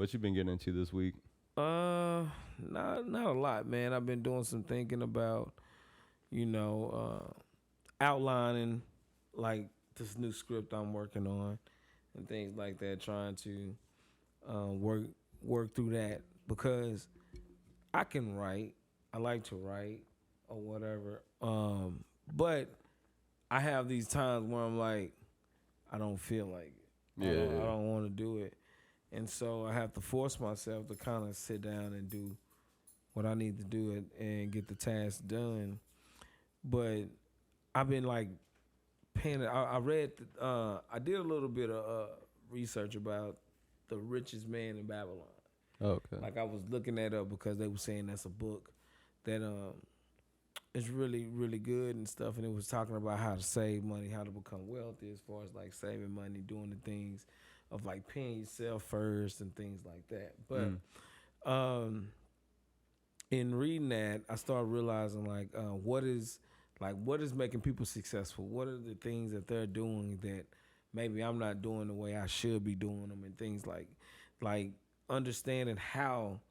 What you been getting into this week? Not a lot, man. I've been doing some thinking about, outlining like this new script I'm working on and things like that, trying to work through that because I can write. I like to write or whatever. But I have these times where I'm like, I don't feel like it. I don't want to do it. And so I have to force myself to kind of sit down and do what I need to do and get the task done. But I've been like paying. I read. I did a little bit of research about the richest man in Babylon. Oh, okay. Like I was looking that up because they were saying that's a book that is really really good and stuff, and it was talking about how to save money, how to become wealthy as far as like saving money, doing the things of like paying yourself first and things like that. But in reading that, I started realizing what is making people successful. What are the things that they're doing that maybe I'm not doing the way I should be doing them, and things like understanding how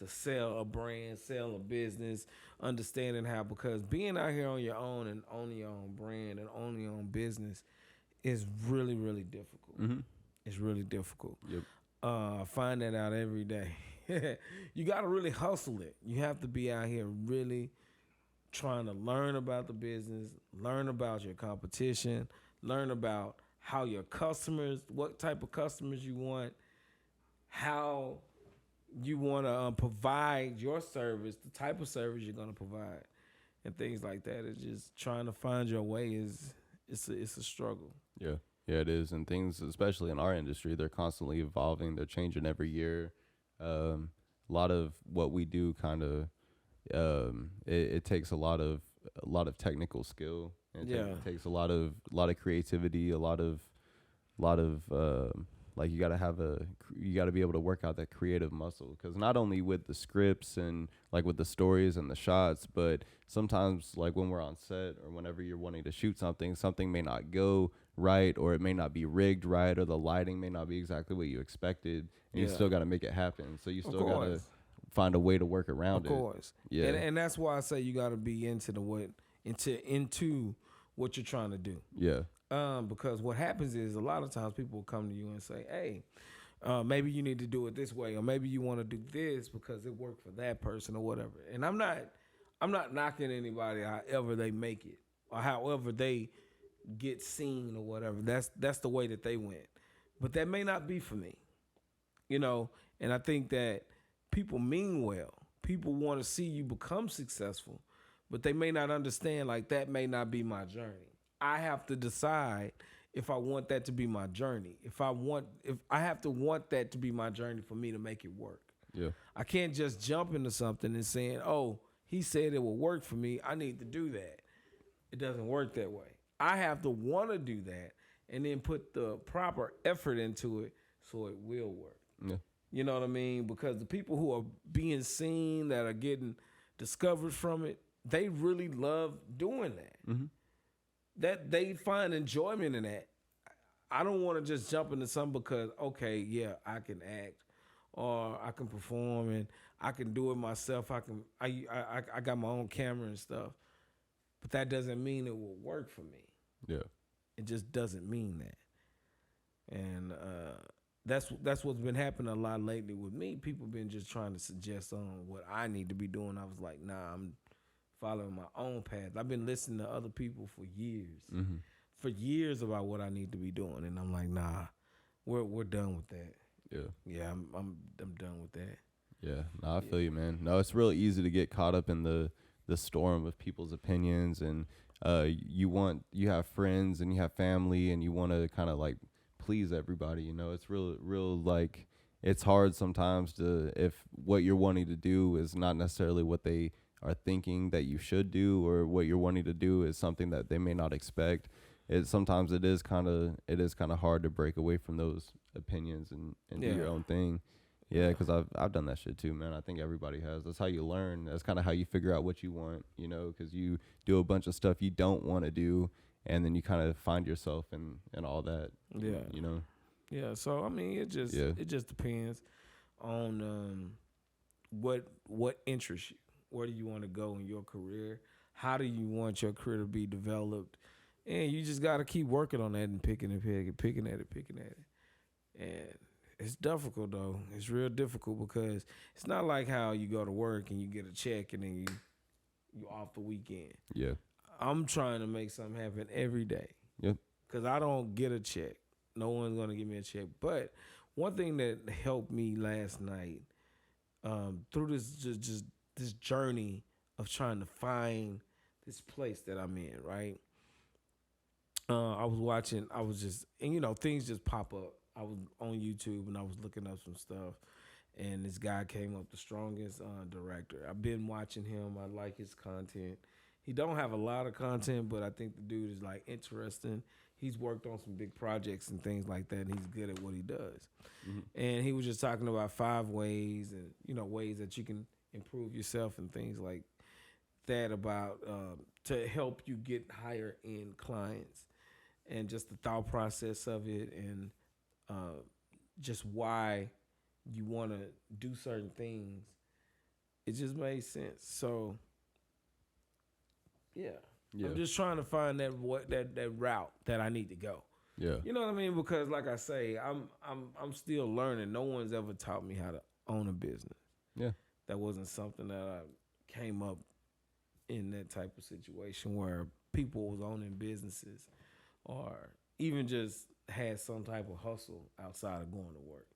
to sell a brand, sell a business, understanding how, because being out here on your own and owning your own brand and owning your own business is really, really difficult. Mm-hmm. It's really difficult. Yep. I find that out every day. You got to really hustle it. You have to be out here really trying to learn about the business, learn about your competition, learn about how your customers, what type of customers you want, how you want to provide your service, the type of service you're going to provide, and things like that. It's just trying to find your way it's a struggle. Yeah, it is. And things, especially in our industry, they're constantly evolving. They're changing every year. A lot of what we do kind of, it takes a lot of technical skill. And it takes a lot of creativity, a lot of like you got to be able to work out that creative muscle, because not only with the scripts and like with the stories and the shots, but sometimes like when we're on set or whenever you're wanting to shoot something may not go right, or it may not be rigged right, or the lighting may not be exactly what you expected, and you still got to make it happen. So you still got to find a way to work around it. Of course. Yeah. And that's why I say you got to be into what you're trying to do. Yeah. Because what happens is a lot of times people will come to you and say, hey, maybe you need to do it this way, or maybe you want to do this because it worked for that person or whatever. And I'm not knocking anybody however they make it or however they get seen or whatever. That's the way that they went. But that may not be for me. And I think that people mean well. People want to see you become successful, but they may not understand like that may not be my journey. I have to decide if I want that to be my journey. If I have to want that to be my journey for me to make it work. Yeah. I can't just jump into something and saying, "Oh, he said it will work for me. I need to do that." It doesn't work that way. I have to want to do that and then put the proper effort into it so it will work. Yeah. You know what I mean? Because the people who are being seen, that are getting discovered from it, they really love doing that. Mm-hmm. That they find enjoyment in that. I don't want to just jump into something because, okay, yeah, I can act or I can perform and I can do it myself. I got my own camera and stuff, but that doesn't mean it will work for me. Yeah, it just doesn't mean that. And that's what's been happening a lot lately with me. People been just trying to suggest on what I need to be doing. I was like, nah, I'm following my own path. I've been listening to other people for years about what I need to be doing, and I'm like, nah, we're done with that. Yeah, I'm done with that. Yeah, no, I feel you, man. No, it's real easy to get caught up in the storm of people's opinions, and you have friends and you have family, and you want to kind of like please everybody. It's real like it's hard sometimes if what you're wanting to do is not necessarily what they are thinking that you should do, or what you're wanting to do is something that they may not expect. Sometimes it is kind of hard to break away from those opinions and do your own thing. Yeah, because I've done that shit too, man. I think everybody has. That's how you learn. That's kind of how you figure out what you want, because you do a bunch of stuff you don't want to do, and then you kind of find yourself and all that. Yeah. Yeah. So I mean, it just depends. on what interests you. Where do you want to go in your career? How do you want your career to be developed? And you just got to keep working on that and picking at it. And it's difficult though. It's real difficult because it's not like how you go to work and you get a check and then you off the weekend. Yeah. I'm trying to make something happen every day. Yep. Because I don't get a check. No one's going to give me a check. But one thing that helped me last night through this journey of trying to find this place that I'm in, right? I was just, and things just pop up. I was on YouTube and I was looking up some stuff, and this guy came up, the strongest director. I've been watching him. I like his content. He don't have a lot of content, but I think the dude is like interesting. He's worked on some big projects and things like that, and he's good at what he does. Mm-hmm. And he was just talking about 5 ways and, ways that you can improve yourself and things like that about to help you get higher end clients, and just the thought process of it, and just why you want to do certain things. It just made sense. So, yeah. I'm just trying to find that route that I need to go. Yeah. You know what I mean? Because like I say, I'm still learning. No one's ever taught me how to own a business. Yeah. That wasn't something that I came up in that type of situation where people was owning businesses or even just had some type of hustle outside of going to work.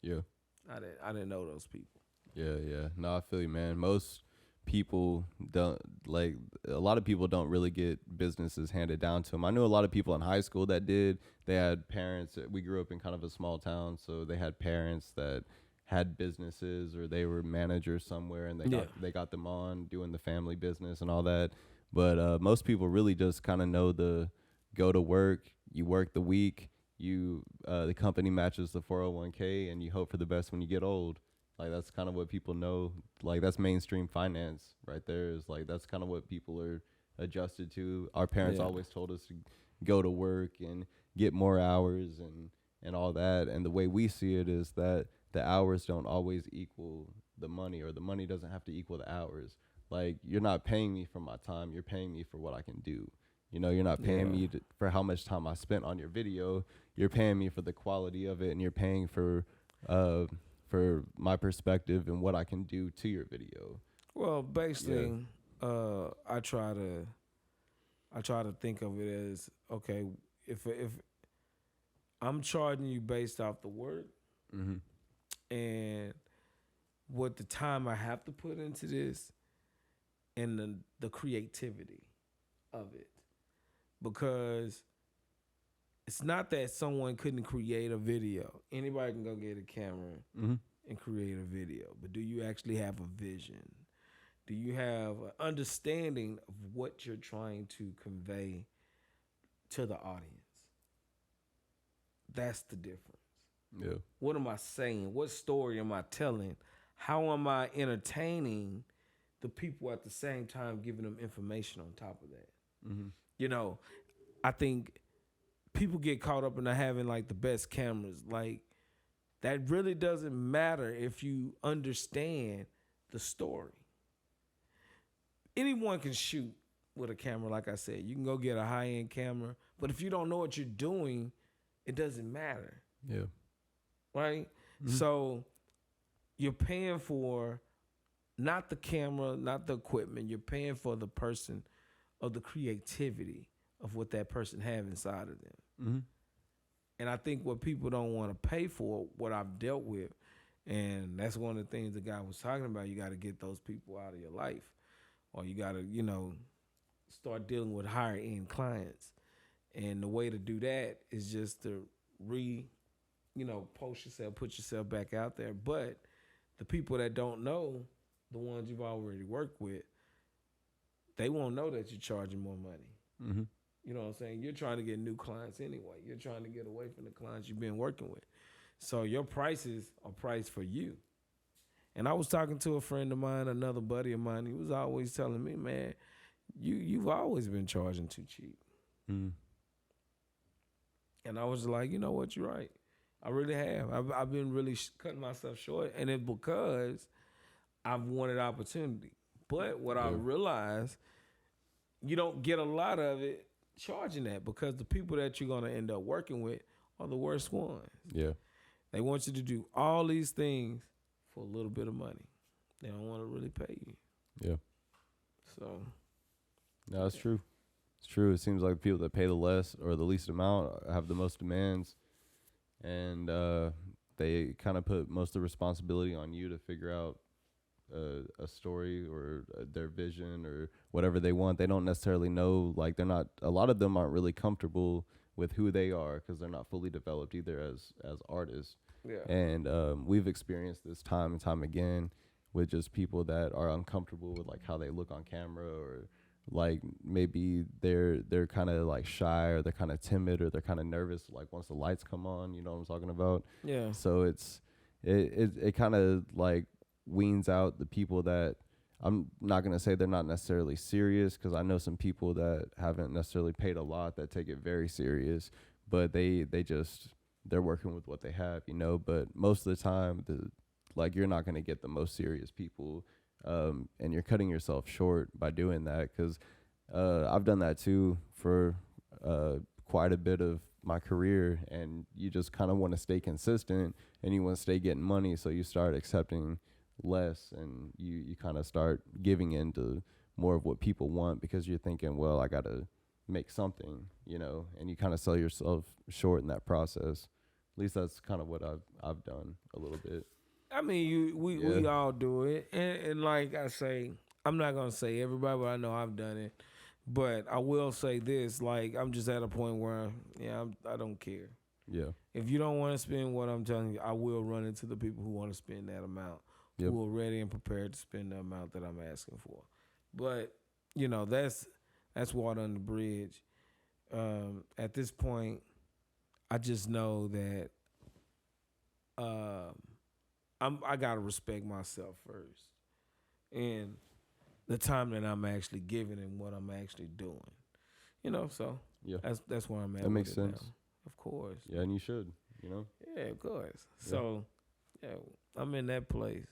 Yeah. I didn't know those people. Yeah. No, I feel you, man. Most people don't, like, a lot of people don't really get businesses handed down to them. I knew a lot of people in high school that did. They had parents. We grew up in kind of a small town, so they had parents that had businesses, or they were managers somewhere, and they got them on doing the family business and all that. But most people really just kind of know the go to work, you work the week, the company matches the 401k, and you hope for the best when you get old. Like, that's kind of what people know. Like, that's mainstream finance right there. Is like, that's kind of what people are adjusted to. Our parents always told us to go to work and get more hours and all that. And the way we see it is that the hours don't always equal the money, or the money doesn't have to equal the hours. Like, you're not paying me for my time. You're paying me for what I can do. You're not paying me for how much time I spent on your video. You're paying me for the quality of it, and you're paying for my perspective and what I can do to your video. Well, basically, I try to think of it as, okay, if I'm charging you based off the work and what the time I have to put into this and the creativity of it. Because it's not that someone couldn't create a video. Anybody can go get a camera and create a video. But do you actually have a vision? Do you have an understanding of what you're trying to convey to the audience? That's the difference. Yeah. What am I saying? What story am I telling? How am I entertaining the people at the same time giving them information on top of that? Mm-hmm. I think people get caught up in having like the best cameras. Like, that really doesn't matter if you understand the story. Anyone can shoot with a camera, like I said. You can go get a high-end camera, but if you don't know what you're doing, it doesn't matter. Yeah. Right? Mm-hmm. So you're paying for not the camera, not the equipment. You're paying for the person, of the creativity of what that person have inside of them. Mm-hmm. And I think what people don't want to pay for, what I've dealt with, and that's one of the things the guy was talking about, you got to get those people out of your life, or you got to, start dealing with higher end clients. And the way to do that is just to post yourself, put yourself back out there. But the people that don't know, the ones you've already worked with, they won't know that you're charging more money. Mm-hmm. You know what I'm saying? You're trying to get new clients anyway. You're trying to get away from the clients you've been working with. So your prices are priced for you. And I was talking to a friend of mine, another buddy of mine. He was always telling me, man, you've always been charging too cheap. Mm. And I was like, you know what? You're right. I really have. I've been really cutting myself short, and it's because I've wanted opportunity. But what I realized, you don't get a lot of it charging that, because the people that you're gonna end up working with are the worst ones. Yeah. They want you to do all these things for a little bit of money. They don't want to really pay you. Yeah. So. No, it's true. It's true. It seems like people that pay the less or the least amount have the most demands, and they kind of put most of the responsibility on you to figure out a story or their vision or whatever they want. They don't necessarily know, like a lot of them aren't really comfortable with who they are because they're not fully developed either as artists. Yeah. And we've experienced this time and time again with just people that are uncomfortable with like how they look on camera, or like maybe they're kind of like shy, or they're kind of timid, or they're kind of nervous like once the lights come on, you know what I'm talking about? Yeah. So it kind of like weans out the people that, I'm not going to say they're not necessarily serious, because I know some people that haven't necessarily paid a lot that take it very serious, but they're working with what they have, you know. But most of the time, like you're not going to get the most serious people, and you're cutting yourself short by doing that, because I've done that too for quite a bit of my career, and you just kind of want to stay consistent and you want to stay getting money, so you start accepting less, and you kind of start giving in to more of what people want, because you're thinking, well, I got to make something, you know, and you kind of sell yourself short in that process. At least that's kind of what I've done a little bit. I mean, we all do it, and like I say, I'm not gonna say everybody, but I know I've done it. But I will say this: like, I'm just at a point where, I don't care. Yeah. If you don't want to spend what I'm telling you, I will run into the people who want to spend that amount, who are ready and prepared to spend the amount that I'm asking for. But that's water under the bridge. At this point, I just know that I gotta respect myself first, and the time that I'm actually giving and what I'm actually doing. You know, so that's where I'm at. That makes with it sense. now. Of course. Yeah, and you should, you know. Yeah, of course. Yeah. So, I'm in that place.